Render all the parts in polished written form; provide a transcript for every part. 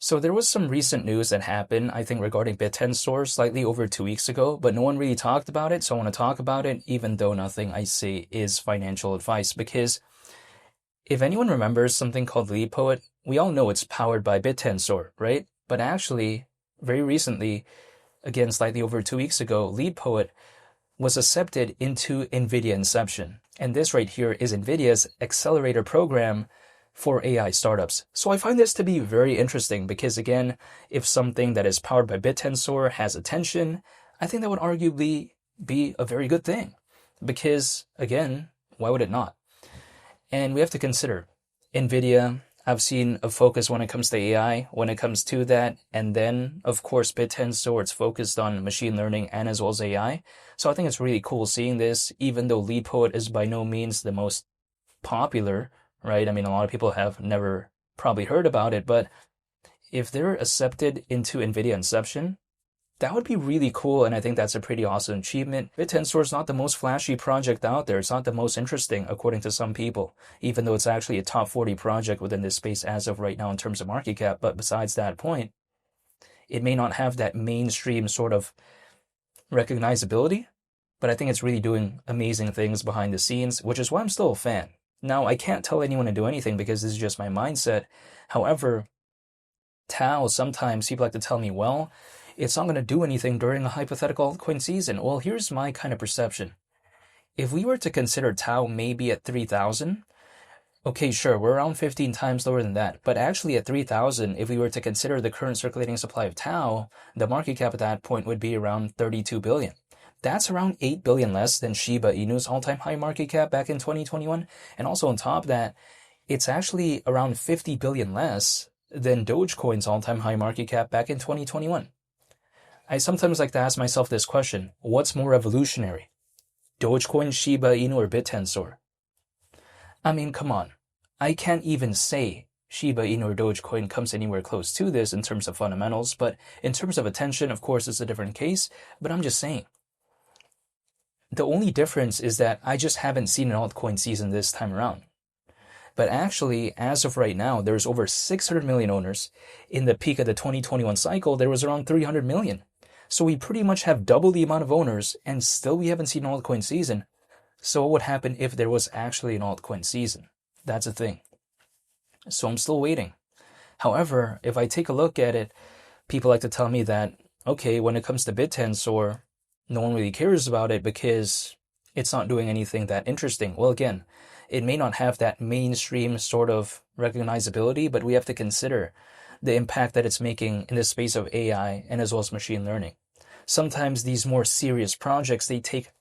So there was some recent news that happened, I think, regarding Bittensor slightly over 2 weeks ago, but no one really talked about it. So I want to talk about it, even though nothing I say is financial advice. Because if anyone remembers something called Lead Poet, we all know it's powered by Bittensor, right? But actually, very recently, again, slightly over 2 weeks ago, Lead Poet was accepted into NVIDIA Inception. And this right here is NVIDIA's accelerator program for AI startups. So I find this to be very interesting because, again, if something that is powered by Bittensor has attention, I think that would arguably be a very good thing. Because, again, why would it not? And we have to consider NVIDIA. I've seen a focus when it comes to AI, when it comes to that. And then, of course, Bittensor, it's focused on machine learning and as well as AI. So I think it's really cool seeing this, even though Lead Poet is by no means the most popular, right? I mean, a lot of people have never probably heard about it, but if they're accepted into NVIDIA Inception, that would be really cool, and I think that's a pretty awesome achievement. Bittensor is not the most flashy project out there. It's not the most interesting, according to some people, even though it's actually a top 40 project within this space as of right now in terms of market cap. But besides that point, it may not have that mainstream sort of recognizability, but I think it's really doing amazing things behind the scenes, which is why I'm still a fan. Now, I can't tell anyone to do anything because this is just my mindset. However, TAO, sometimes people like to tell me, well, it's not going to do anything during a hypothetical altcoin season. Well, here's my kind of perception. If we were to consider TAO maybe at 3,000, okay, sure, we're around 15 times lower than that. But actually at 3,000, if we were to consider the current circulating supply of TAO, the market cap at that point would be around 32 billion. That's around 8 billion less than Shiba Inu's all-time high market cap back in 2021. And also on top of that, it's actually around 50 billion less than Dogecoin's all-time high market cap back in 2021. I sometimes like to ask myself this question: what's more revolutionary? Dogecoin, Shiba Inu, or Bittensor? I mean, come on. I can't even say Shiba Inu or Dogecoin comes anywhere close to this in terms of fundamentals, but in terms of attention, of course, it's a different case. But I'm just saying. The only difference is that I just haven't seen an altcoin season this time around. But actually, as of right now, there's over 600 million owners. In the peak of the 2021 cycle, there was around 300 million. So we pretty much have double the amount of owners, and still we haven't seen an altcoin season. So what would happen if there was actually an altcoin season? That's a thing. So I'm still waiting. However, if I take a look at it, people like to tell me that, okay, when it comes to Bittensor, no one really cares about it because it's not doing anything that interesting. Well, again, it may not have that mainstream sort of recognizability, but we have to consider the impact that it's making in the space of AI and as well as machine learning. Sometimes these more serious projects, they take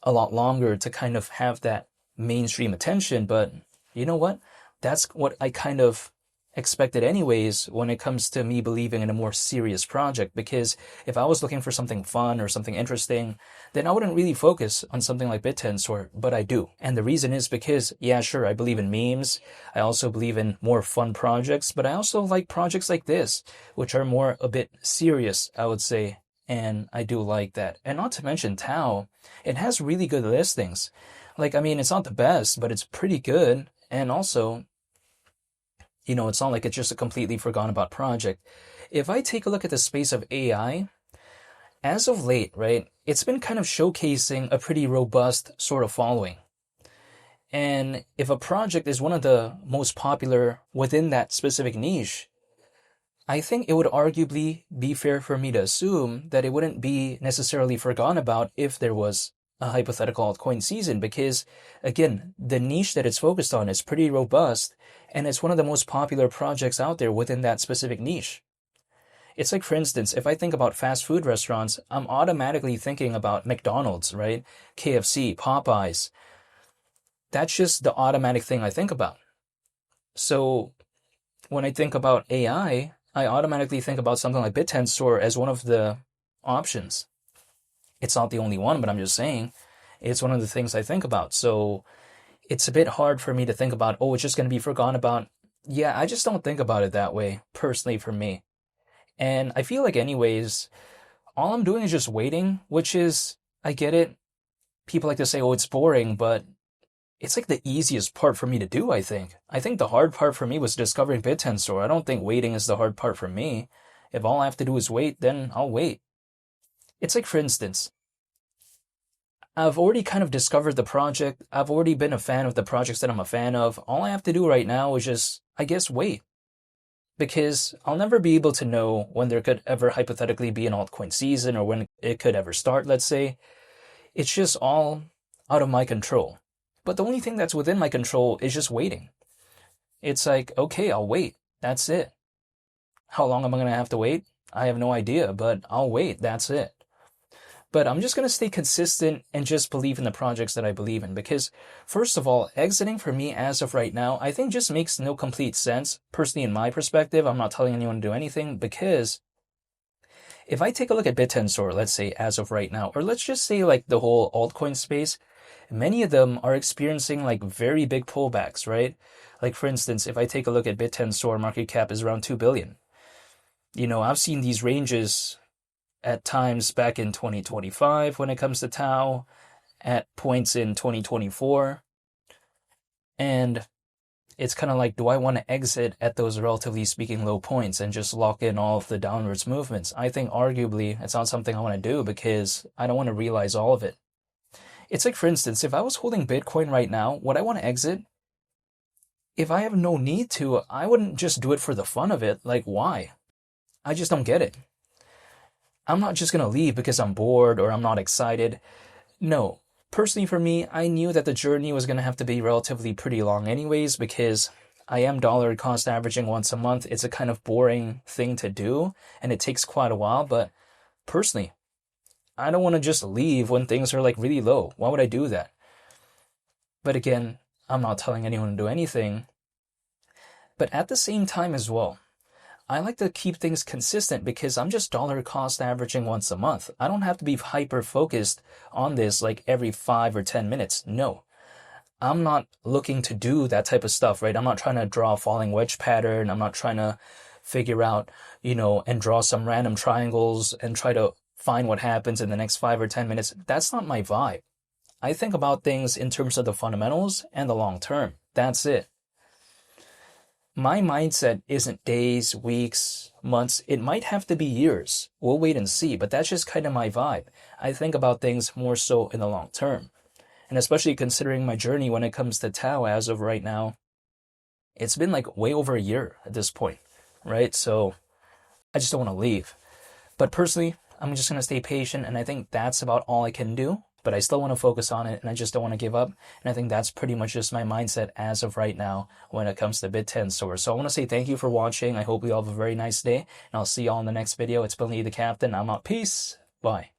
a lot longer to kind of have that mainstream attention, but you know what? That's what I kind of expected anyways when it comes to me believing in a more serious project, because if I was looking for something fun or something interesting, then I wouldn't really focus on something like Bittensor, but I do. And the reason is because, yeah, sure, I believe in memes. I also believe in more fun projects, but I also like projects like this, which are more a bit serious, I would say. And I do like that. And not to mention TAO, it has really good listings. Like, I mean, it's not the best, but it's pretty good. And also, it's not like it's just a completely forgotten about project. If I take a look at the space of AI, as of late, right, it's been kind of showcasing a pretty robust sort of following. And if a project is one of the most popular within that specific niche, I think it would arguably be fair for me to assume that it wouldn't be necessarily forgotten about if there was a hypothetical altcoin season, because again, the niche that it's focused on is pretty robust and it's one of the most popular projects out there within that specific niche. It's like, for instance, if I think about fast food restaurants, I'm automatically thinking about McDonald's, right? KFC, Popeyes. That's just the automatic thing I think about. So when I think about AI, I automatically think about something like Bittensor as one of the options. It's not the only one, but I'm just saying it's one of the things I think about. So it's a bit hard for me to think about, oh, it's just going to be forgotten about. Yeah, I just don't think about it that way, personally, for me. And I feel like anyways, all I'm doing is just waiting, which is, I get it. People like to say, oh, it's boring, but it's like the easiest part for me to do, I think. I think the hard part for me was discovering Bittensor. I don't think waiting is the hard part for me. If all I have to do is wait, then I'll wait. It's like, for instance, I've already kind of discovered the project. I've already been a fan of the projects that I'm a fan of. All I have to do right now is just, I guess, wait. Because I'll never be able to know when there could ever hypothetically be an altcoin season or when it could ever start, let's say. It's just all out of my control. But the only thing that's within my control is just waiting. It's like, okay, I'll wait. That's it. How long am I going to have to wait? I have no idea, but I'll wait. That's it. But I'm just going to stay consistent and just believe in the projects that I believe in. Because, first of all, exiting for me as of right now, I think just makes no complete sense. Personally, in my perspective, I'm not telling anyone to do anything because if I take a look at Bittensor, let's say as of right now, or let's just say like the whole altcoin space, many of them are experiencing like very big pullbacks, right? Like for instance, if I take a look at Bittensor, market cap is around 2 billion. I've seen these ranges at times back in 2025 when it comes to TAO, at points in 2024. And it's kind of like, do I want to exit at those relatively speaking low points and just lock in all of the downwards movements? I think arguably it's not something I want to do because I don't want to realize all of it. It's like, for instance, if I was holding Bitcoin right now, would I want to exit? If I have no need to, I wouldn't just do it for the fun of it. Like, why? I just don't get it. I'm not just going to leave because I'm bored or I'm not excited. No. Personally, for me, I knew that the journey was going to have to be relatively pretty long anyways because I am dollar cost averaging once a month. It's a kind of boring thing to do and it takes quite a while. But personally, I don't want to just leave when things are like really low. Why would I do that? But again, I'm not telling anyone to do anything. But at the same time as well, I like to keep things consistent because I'm just dollar cost averaging once a month. I don't have to be hyper focused on this like every 5 or 10 minutes. No, I'm not looking to do that type of stuff, right? I'm not trying to draw a falling wedge pattern. I'm not trying to figure out, and draw some random triangles and try to find what happens in the next 5 or 10 minutes. That's not my vibe. I think about things in terms of the fundamentals and the long term. That's it. My mindset isn't days, weeks, months. It might have to be years. We'll wait and see, but that's just kind of my vibe. I think about things more so in the long term. And especially considering my journey when it comes to TAO as of right now, it's been like way over a year at this point, right? So I just don't want to leave. But personally, I'm just going to stay patient, and I think that's about all I can do. But I still want to focus on it, and I just don't want to give up. And I think that's pretty much just my mindset as of right now when it comes to Bittensor. So I want to say thank you for watching. I hope you all have a very nice day, and I'll see you all in the next video. It's been Lee the Captain. I'm out. Peace. Bye.